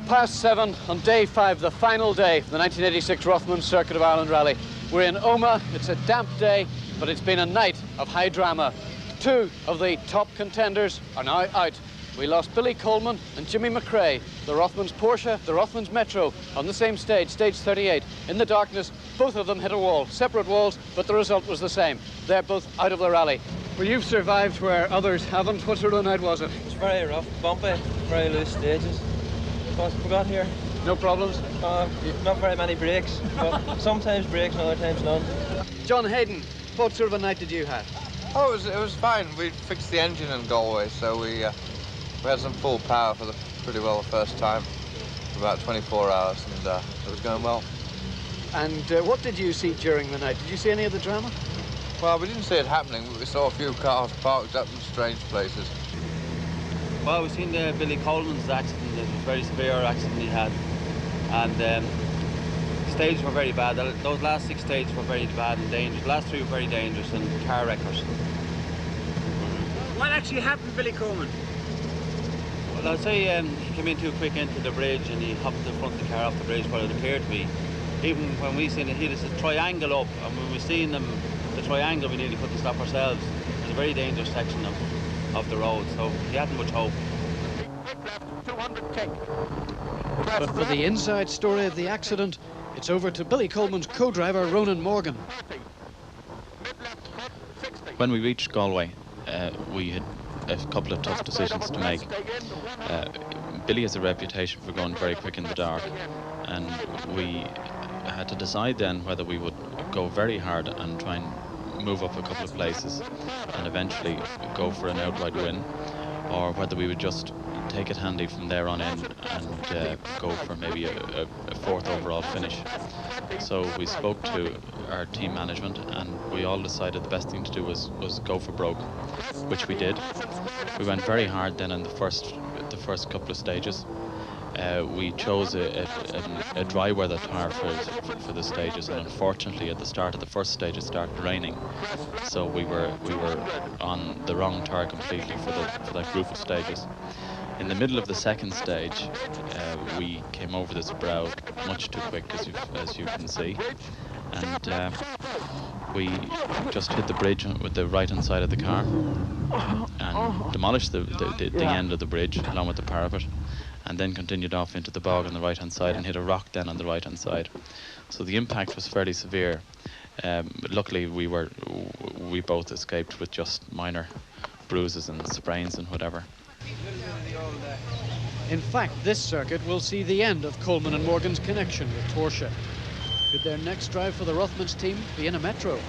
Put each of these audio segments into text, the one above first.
7:30 on day 5, the final day of the 1986 Rothmans Circuit of Ireland Rally. We're in Omagh. It's a damp day, but it's been a night of high drama. Two of the top contenders are now out. We lost Billy Coleman and Jimmy McRae, the Rothmans Porsche, the Rothmans Metro, on the same stage, stage 38. In the darkness, both of them hit a wall, separate walls, but the result was the same. They're both out of the rally. Well, you've survived where others haven't. What sort of night was it? It's very rough, bumpy, very loose stages. But we got here. No problems? Not very many breaks, but sometimes breaks and other times none. John Hayden, what sort of a night did you have? Oh, it was fine. We fixed the engine in Galway, so we had some full power for pretty well the first time, for about 24 hours, and it was going well. And what did you see during the night? Did you see any of the drama? Well, we didn't see it happening, but we saw a few cars parked up in strange places. Well, we've seen the Billy Coleman's accident, it was a very severe accident he had, and stages were very bad. Those last 6 stages were very bad and dangerous. The last 3 were very dangerous and car wreckers. What actually happened to Billy Coleman? Well, I'd say he came in too quick into the bridge and he hopped the front of the car off the bridge, what it appeared to be. Even when we seen it, he had a triangle up, and when we seen them, the triangle, we nearly couldn't stop ourselves. It was a very dangerous section of the road, so he hadn't much hope. But for the inside story of the accident, it's over to Billy Coleman's co-driver, Ronan Morgan. When we reached Galway, we had a couple of tough decisions to make. Billy has a reputation for going very quick in the dark, and we had to decide then whether we would go very hard and try and move up a couple of places and eventually go for an outright win, or whether we would just take it handy from there on in and go for maybe a 4th overall finish. So we spoke to our team management, and we all decided the best thing to do was go for broke, which we did. We went very hard then in the first couple of stages. We chose a dry weather tyre for the stages, and unfortunately at the start of the first stage it started raining, so we were on the wrong tyre completely for that group of stages. In the middle of the second stage, we came over this brow much too quick, as you can see, and we just hit the bridge with the right-hand side of the car and demolished the end of the bridge along with the parapet, and then continued off into the bog on the right-hand side and hit a rock then on the right-hand side. So the impact was fairly severe. But luckily we both escaped with just minor bruises and sprains and whatever. In fact, this circuit will see the end of Coleman and Morgan's connection with Porsche. Could their next drive for the Rothmans team be in a Metro?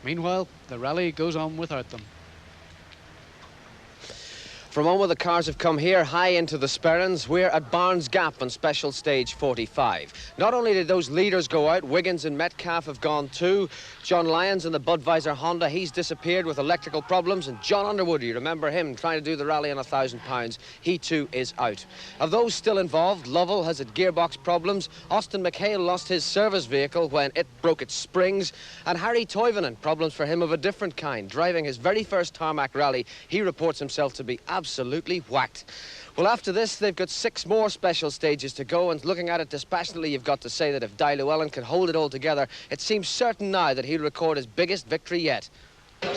Meanwhile, the rally goes on without them. From Omagh, the cars have come here high into the Sperrins. We're at Barnes Gap on special stage 45. Not only did those leaders go out, Wiggins and Metcalf have gone too. John Lyons in the Budweiser Honda, he's disappeared with electrical problems. And John Underwood, you remember him trying to do the rally on £1,000. He too is out. Of those still involved, Lovell has had gearbox problems. Austin McHale lost his service vehicle when it broke its springs. And Harry Toivonen, problems for him of a different kind. Driving his very first Tarmac rally, he reports himself to be absolutely whacked. Well, after this, they've got 6 more special stages to go, and looking at it dispassionately, you've got to say that if Di Llewellyn can hold it all together, it seems certain now that he'll record his biggest victory yet. The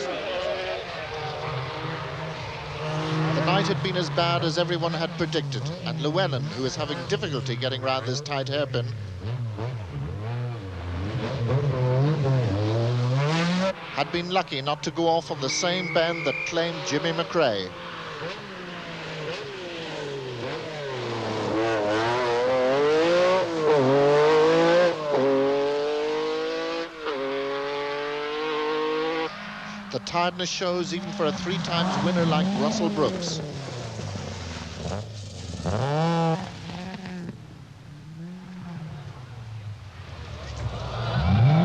night had been as bad as everyone had predicted, and Llewellyn, who is having difficulty getting round this tight hairpin, had been lucky not to go off on the same bend that claimed Jimmy McRae. The tiredness shows even for a 3-times winner like Russell Brooks.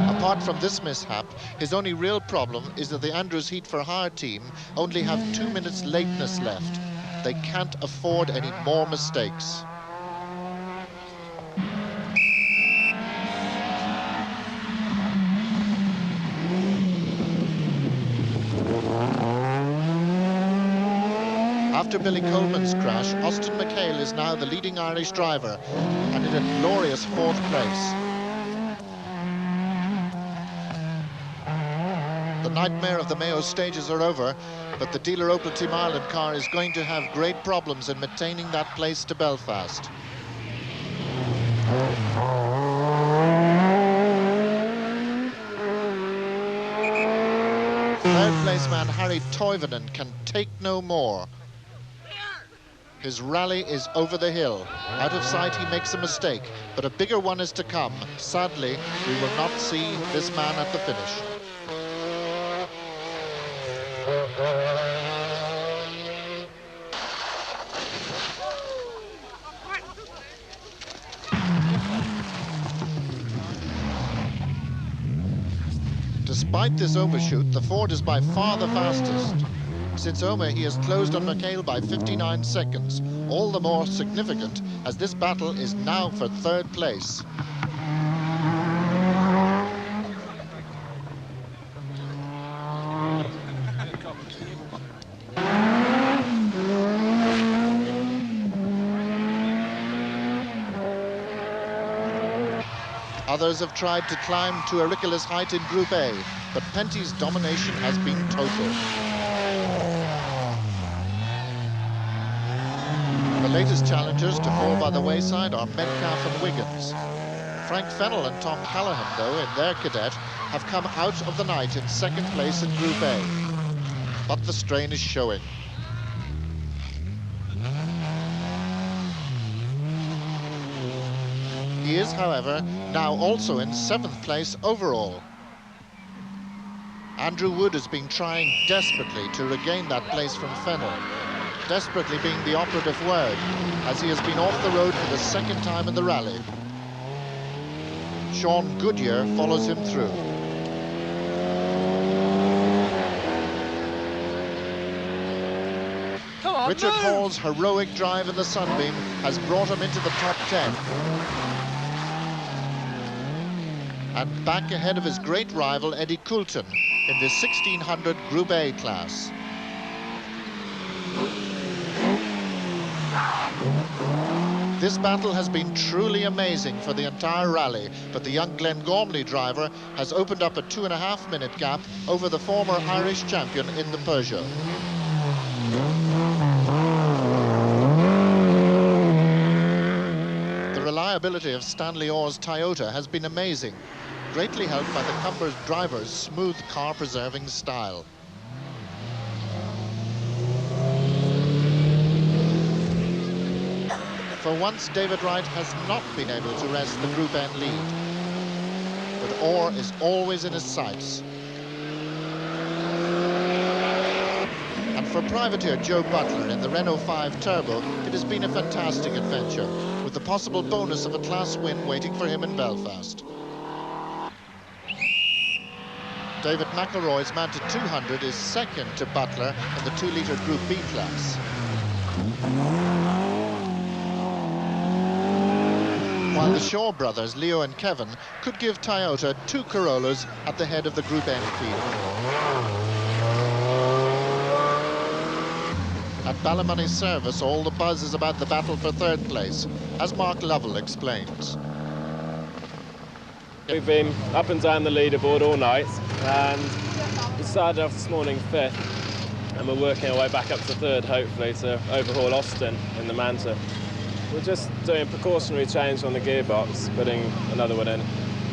Apart from this mishap, his only real problem is that the Andrews Heat for Hire team only have 2 minutes lateness left. They can't afford any more mistakes. After Billy Coleman's crash, Austin McHale is now the leading Irish driver, and in a glorious 4th place. The nightmare of the Mayo stages are over, but the dealer Opel Team Ireland car is going to have great problems in maintaining that place to Belfast. Third place man Harry Toivonen can take no more. His rally is over the hill. Out of sight, he makes a mistake, but a bigger one is to come. Sadly, we will not see this man at the finish. Despite this overshoot, the Ford is by far the fastest. Since Omagh, he has closed on McHale by 59 seconds, all the more significant as this battle is now for 3rd place. Others have tried to climb to Auricula's height in Group A, but Penty's domination has been total. The latest challengers to fall by the wayside are Metcalfe and Wiggins. Frank Fennell and Tom Callaghan, though, in their cadet, have come out of the night in 2nd place in Group A. But the strain is showing. He is, however, now also in 7th place overall. Andrew Wood has been trying desperately to regain that place from Fennell. Desperately being the operative word, as he has been off the road for the 2nd time in the rally. Sean Goodyear follows him through. Richard Hall's heroic drive in the Sunbeam has brought him into the top 10. And back ahead of his great rival Eddie Coulton in the 1600 Group A class. This battle has been truly amazing for the entire rally, but the young Glenn Gormley driver has opened up a 2.5-minute gap over the former Irish champion in the Peugeot. The reliability of Stanley Orr's Toyota has been amazing, greatly helped by the Cumber driver's smooth car-preserving style. For once, David Wright has not been able to wrest the Group N lead. But Orr is always in his sights. And for privateer Joe Butler in the Renault 5 Turbo, it has been a fantastic adventure, with the possible bonus of a class win waiting for him in Belfast. David McElroy's Manta 200 is 2nd to Butler in the 2-litre Group B class. While the Shaw brothers, Leo and Kevin, could give Toyota 2 Corollas at the head of the Group N field. At Ballymoney Service, all the buzz is about the battle for 3rd place, as Mark Lovell explains. We've been up and down the leaderboard all night, and we started off this morning 5th, and we're working our way back up to 3rd, hopefully, to overhaul Austin in the Manta. We're just doing a precautionary change on the gearbox, putting another one in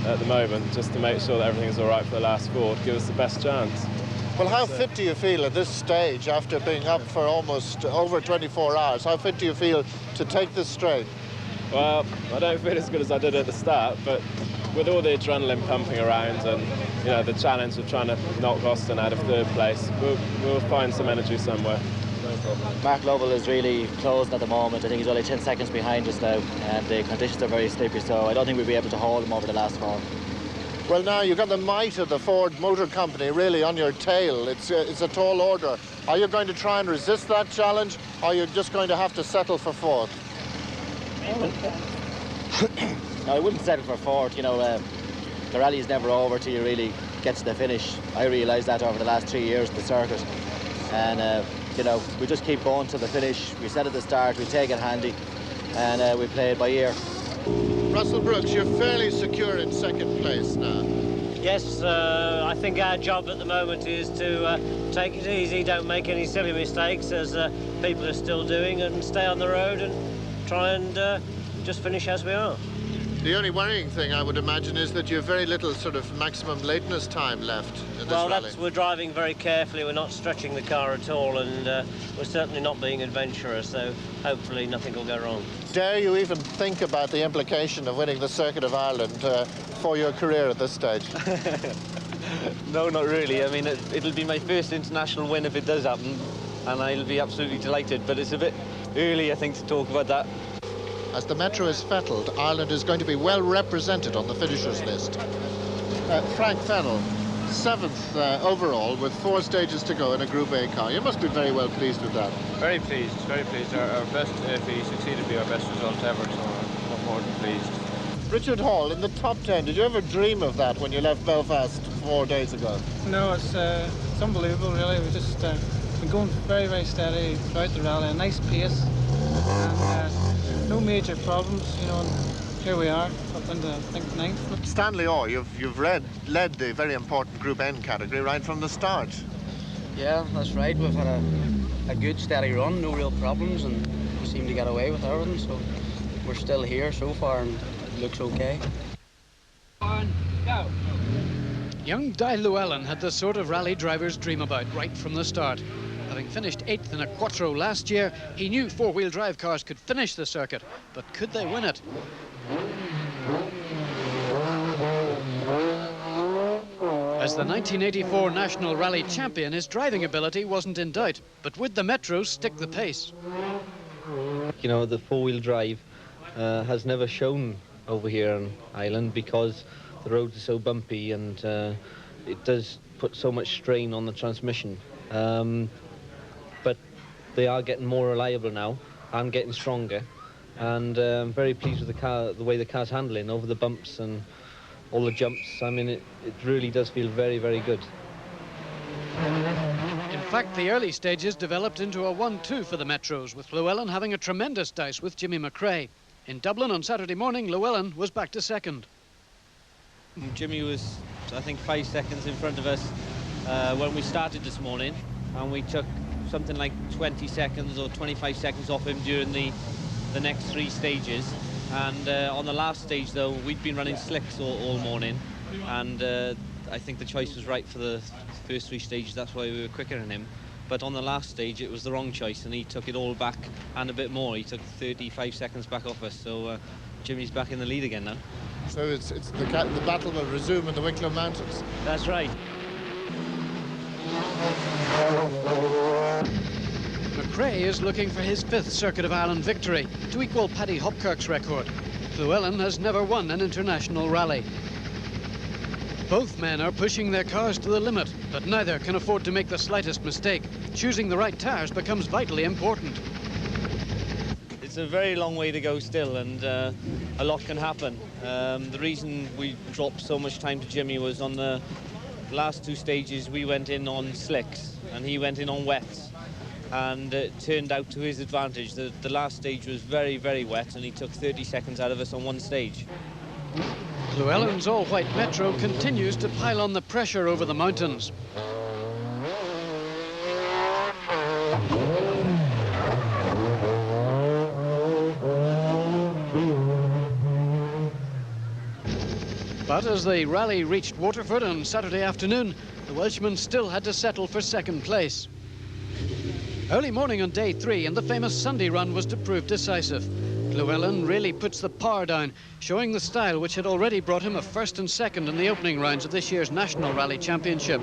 at the moment, just to make sure that everything's all right for the last 4, to give us the best chance. Well, how fit do you feel at this stage after being up for almost over 24 hours? How fit do you feel to take this straight? Well, I don't feel as good as I did at the start, but with all the adrenaline pumping around and, you know, the challenge of trying to knock Austin out of 3rd place, we'll find some energy somewhere. No problem. Mark Lovell is really closing at the moment. I think he's only 10 seconds behind us now, and the conditions are very slippery, so I don't think we'll be able to hold him over the last 4. Well, now you've got the might of the Ford Motor Company really on your tail. It's a tall order. Are you going to try and resist that challenge, or are you just going to have to settle for 4th? No, I wouldn't settle for 4th. You know, the rally is never over till you really get to the finish. I realised that over the last 3 years of the circuit, and you know, we just keep going to the finish. We said at the start, we take it handy, and we play it by ear. Russell Brooks, you're fairly secure in second place now. Yes, I think our job at the moment is to take it easy, don't make any silly mistakes, as people are still doing, and stay on the road and try and just finish as we are. The only worrying thing, I would imagine, is that you have very little sort of maximum lateness time left in this rally. We're driving very carefully, we're not stretching the car at all, and we're certainly not being adventurous, so hopefully nothing will go wrong. Dare you even think about the implication of winning the Circuit of Ireland for your career at this stage? No, not really. I mean, it'll be my first international win if it does happen, and I'll be absolutely delighted, but it's a bit early, I think, to talk about that. As the Metro is fettled, Ireland is going to be well represented on the finishers list. Frank Fennell, 7th overall with 4 stages to go in a Group A car. You must be very well pleased with that. Very pleased, very pleased. Our best, if he succeeded, be our best result ever, so I'm more than pleased. Richard Hall, in the top 10, did you ever dream of that when you left Belfast 4 days ago? No, it's unbelievable, really. We've just been going very, very steady throughout the rally, a nice pace, and no major problems, you know, and here we are, up into, I think, 9th. Stanley Orr, you've led the very important Group N category right from the start. Yeah, that's right. We've had a good, steady run, no real problems, and we seem to get away with everything, so we're still here so far, and it looks okay. On, go! Young Di Llewellyn had the sort of rally drivers dream about right from the start. Having finished 8th in a Quattro last year, he knew four-wheel drive cars could finish the circuit, but could they win it? As the 1984 National Rally champion, his driving ability wasn't in doubt, but would the Metros stick the pace? You know, the four-wheel drive has never shown over here in Ireland because the roads are so bumpy, and it does put so much strain on the transmission. But they are getting more reliable now and getting stronger, and I'm very pleased with the car, the way the car's handling over the bumps and all the jumps. I mean, it really does feel very, very good. In fact, the early stages developed into a 1-2 for the Metros, with Llewellyn having a tremendous dice with Jimmy McRae. In Dublin on Saturday morning, Llewellyn was back to second. Jimmy was, I think, 5 seconds in front of us when we started this morning, and we took something like 20 seconds or 25 seconds off him during the next 3 stages. And on the last stage, though, we'd been running slicks all morning, and I think the choice was right for the first 3 stages. That's why we were quicker than him. But on the last stage, it was the wrong choice, and he took it all back and a bit more. He took 35 seconds back off us, so Jimmy's back in the lead again now. So it's the battle will resume in the Wicklow Mountains. That's right. McRae is looking for his 5th Circuit of Ireland victory to equal Paddy Hopkirk's record. Llewellyn has never won an international rally. Both men are pushing their cars to the limit, but neither can afford to make the slightest mistake. Choosing the right tyres becomes vitally important. It's a very long way to go still, and a lot can happen. The reason we dropped so much time to Jimmy was on the last 2 stages we went in on slicks and he went in on wets, and it turned out to his advantage. The last stage was very, very wet, and he took 30 seconds out of us on 1 stage. Llewellyn's all-white Metro continues to pile on the pressure over the mountains. But as the rally reached Waterford on Saturday afternoon, the Welshman still had to settle for 2nd place. Early morning on day 3, and the famous Sunday run was to prove decisive. Llewellyn really puts the power down, showing the style which had already brought him a 1st and 2nd in the opening rounds of this year's National Rally Championship.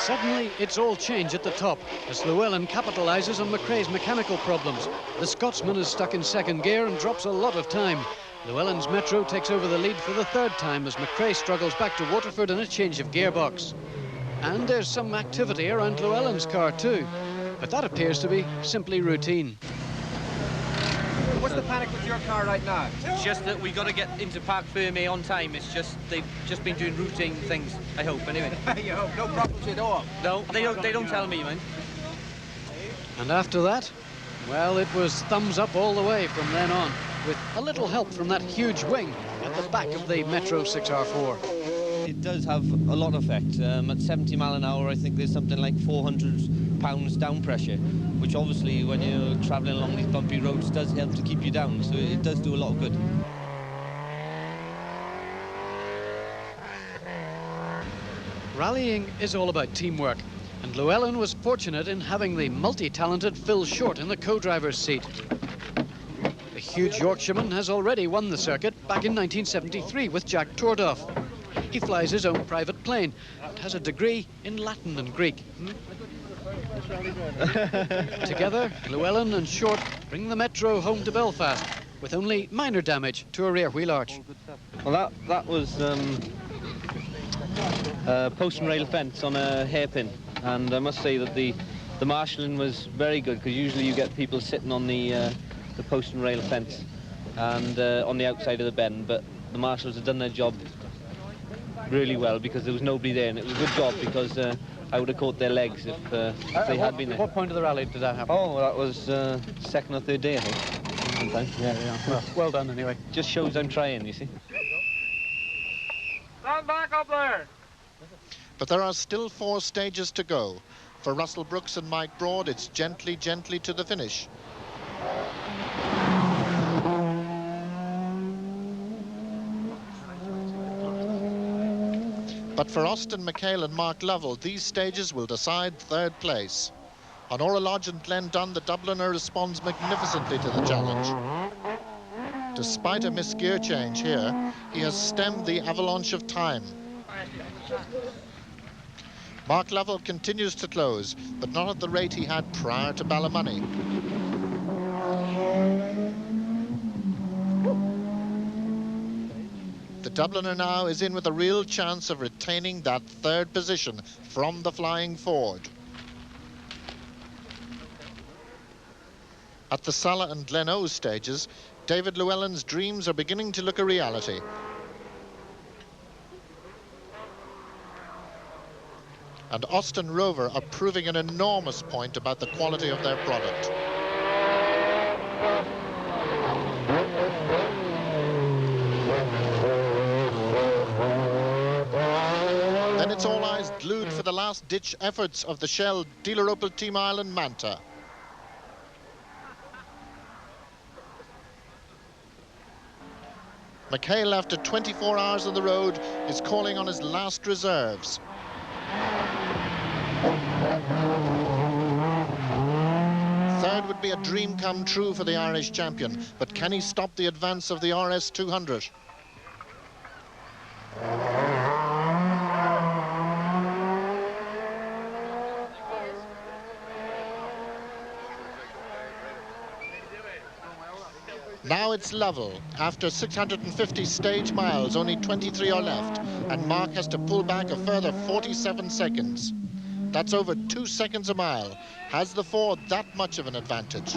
Suddenly, it's all change at the top as Llewellyn capitalises on McRae's mechanical problems. The Scotsman is stuck in 2nd gear and drops a lot of time. Llewellyn's Metro takes over the lead for the 3rd time as McRae struggles back to Waterford in a change of gearbox. And there's some activity around Llewellyn's car too. but that appears to be simply routine. What's the panic with your car right now? It's just that we got to get into Park Ferme on time. It's just they've just been doing routine things. I hope anyway. You hope no problems at all. No, they don't tell me, man. And after that, well, it was thumbs up all the way from then on, with a little help from that huge wing at the back of the Metro 6R4. It does have a lot of effect. At 70 mile an hour, I think there's something like 400 pounds down pressure, which obviously when you're travelling along these bumpy roads does help to keep you down, so it does do a lot of good. Rallying is all about teamwork, and Llewellyn was fortunate in having the multi-talented Phil Short in the co-driver's seat. The huge Yorkshireman has already won the circuit back in 1973 with Jack Tordoff. He flies his own private plane and has a degree in Latin and Greek. Together, Llewellyn and Short bring the Metro home to Belfast with only minor damage to a rear wheel arch. Well, that was a post and rail fence on a hairpin, and I must say that the marshalling was very good, because usually you get people sitting on the post and rail fence and on the outside of the bend, but the marshals had done their job really well because there was nobody there, and it was a good job because I would have caught their legs if they had been there. What point of the rally did that happen? Oh, that was second or third day, I think. Sometime. Yeah. Well done anyway. Just shows I'm trying, you see. Stand back up there! But there are still 4 stages to go. For Russell Brooks and Mike Broad, it's gently, gently to the finish. But for Austin McHale and Mark Lovell, these stages will decide 3rd place. On Ora Lodge and Glen Dunn, the Dubliner responds magnificently to the challenge. Despite a missed gear change here, he has stemmed the avalanche of time. Mark Lovell continues to close, but not at the rate he had prior to Ballymoney. The Dubliner now is in with a real chance of retaining that 3rd position from the Flying Ford. At the Sala and Glen O's stages, David Llewellyn's dreams are beginning to look a reality. And Austin Rover are proving an enormous point about the quality of their product. Then it's all eyes glued for the last-ditch efforts of the Shell Dealer Opel Team Ireland Manta. McHale, after 24 hours on the road, is calling on his last reserves. Third would be a dream come true for the Irish champion, but can he stop the advance of the RS 200? Now it's Lovell. After 650 stage miles, only 23 are left, and Mark has to pull back a further 47 seconds. That's over 2 seconds a mile. Has the Ford that much of an advantage?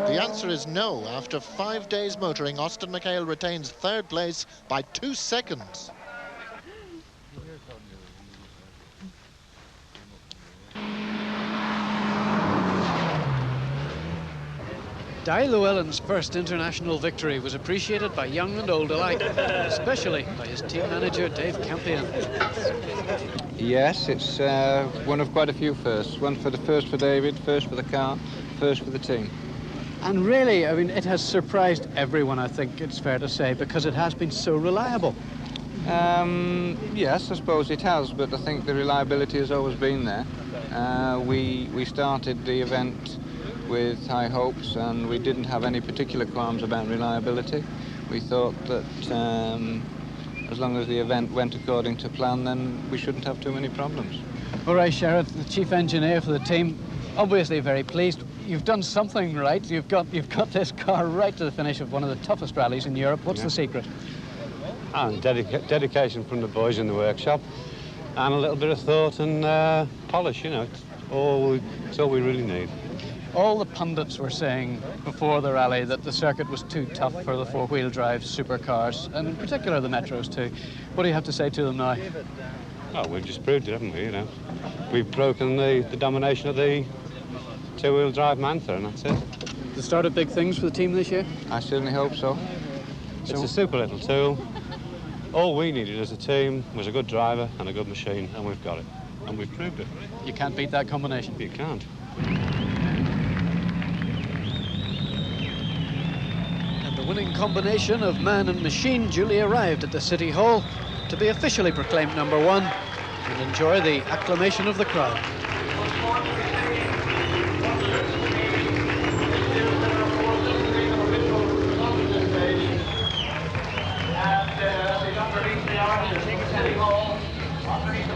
The answer is no. After 5 days motoring, Austin McHale retains 3rd place by 2 seconds. Di Llewellyn's first international victory was appreciated by young and old alike, especially by his team manager, Dave Campion. Yes, it's one of quite a few firsts. One for David, first for the car, first for the team. And really, I mean, it has surprised everyone, I think it's fair to say, because it has been so reliable. Yes, I suppose it has, but I think the reliability has always been there. We started the event with high hopes, and we didn't have any particular qualms about reliability. We thought that as long as the event went according to plan, then we shouldn't have too many problems. All right, Sheriff, the chief engineer for the team, obviously very pleased. You've done something right. You've got this car right to the finish of one of the toughest rallies in Europe. What's the secret? And dedication from the boys in the workshop. and a little bit of thought and polish, you know. It's all we really need. All the pundits were saying before the rally that the circuit was too tough for the four-wheel drive supercars, and in particular the Metros too. What do you have to say to them now? Oh, we've just proved it, haven't we, you know? We've broken the domination of the two-wheel drive Mantha, and that's it. The start of big things for the team this year? I certainly hope so. It's a super little tool. All we needed as a team was a good driver and a good machine, and we've got it. And we've proved it. You can't beat that combination. You can't. And the winning combination of man and machine duly arrived at the City Hall to be officially proclaimed #1 and enjoy the acclamation of the crowd.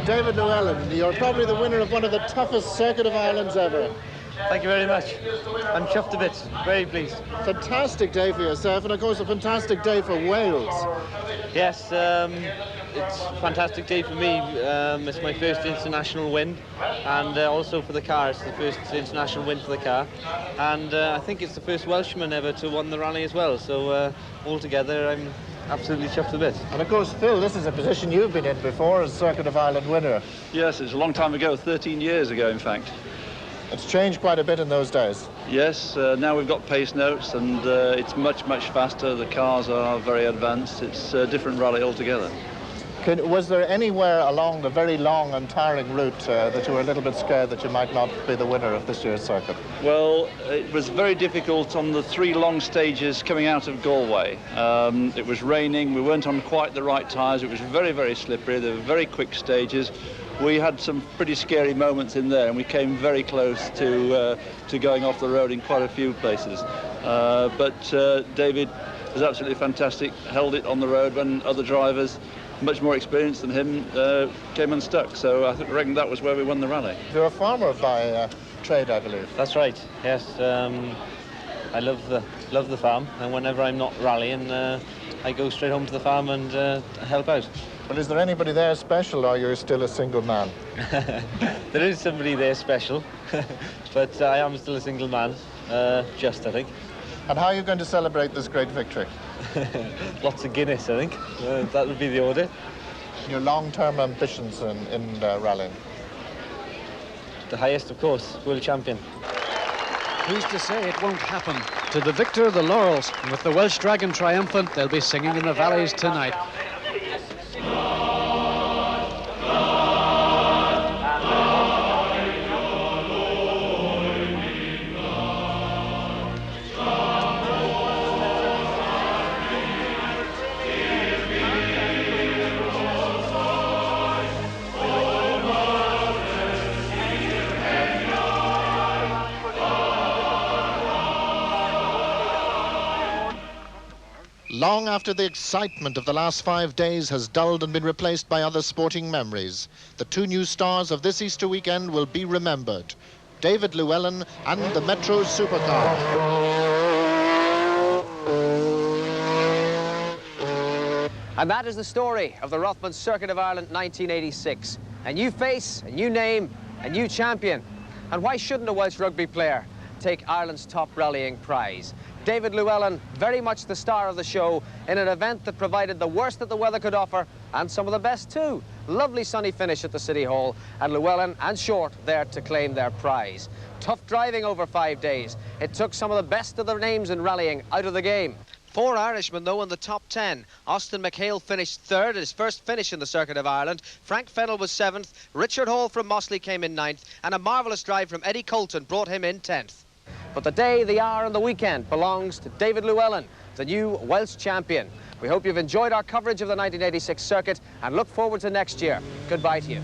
David Llewellyn, you're probably the winner of one of the toughest Circuit of Irelands ever. Thank you very much. I'm chuffed a bit, very pleased. Fantastic day for yourself, and of course a fantastic day for Wales. Yes, it's a fantastic day for me. It's my first international win, and also for the car, it's the first international win for the car. And I think it's the first Welshman ever to win the rally as well, so altogether I'm absolutely chuffed a bit. And of course, Phil, this is a position you've been in before as Circuit of Ireland winner. Yes, it's a long time ago, 13 years ago in fact. It's changed quite a bit in those days. Yes, now we've got pace notes and it's much faster. The cars are very advanced. It's a different rally altogether. Was there anywhere along the very long and tiring route that you were a little bit scared that you might not be the winner of this year's circuit? Well, it was very difficult on the 3 long stages coming out of Galway. It was raining, we weren't on quite the right tyres, it was very slippery, they were very quick stages. We had some pretty scary moments in there and we came very close to going off the road in quite a few places. But David was absolutely fantastic, held it on the road when other drivers much more experienced than him came unstuck, so I reckon that was where we won the rally. You're a farmer by trade, I believe. That's right, yes. I love the farm, and whenever I'm not rallying I go straight home to the farm and help out. But is there anybody there special, or you're still a single man? There is somebody there special, but I am still a single man, I think. And how are you going to celebrate this great victory? Lots of Guinness, I think. That would be the order. Your long-term ambitions in rallying? The highest, of course, world champion. Who's to say it won't happen? To the victor, the laurels. And with the Welsh Dragon triumphant, they'll be singing in the valleys tonight. Long after the excitement of the last 5 days has dulled and been replaced by other sporting memories, the 2 new stars of this Easter weekend will be remembered. David Llewellyn and the Metros supercar. And that is the story of the Rothmans Circuit of Ireland 1986. A new face, a new name, a new champion. And why shouldn't a Welsh rugby player take Ireland's top rallying prize? David Llewellyn, very much the star of the show in an event that provided the worst that the weather could offer and some of the best too. Lovely sunny finish at the City Hall, and Llewellyn and Short there to claim their prize. Tough driving over 5 days. It took some of the best of the names in rallying out of the game. 4 Irishmen, though, in the top 10. Austin McHale finished 3rd, his first finish in the Circuit of Ireland. Frank Fennell was 7th. Richard Hall from Mossley came in 9th. And a marvellous drive from Eddie Colton brought him in 10th. But the day, the hour and the weekend belongs to David Llewellyn, the new Welsh champion. We hope you've enjoyed our coverage of the 1986 circuit and look forward to next year. Goodbye to you.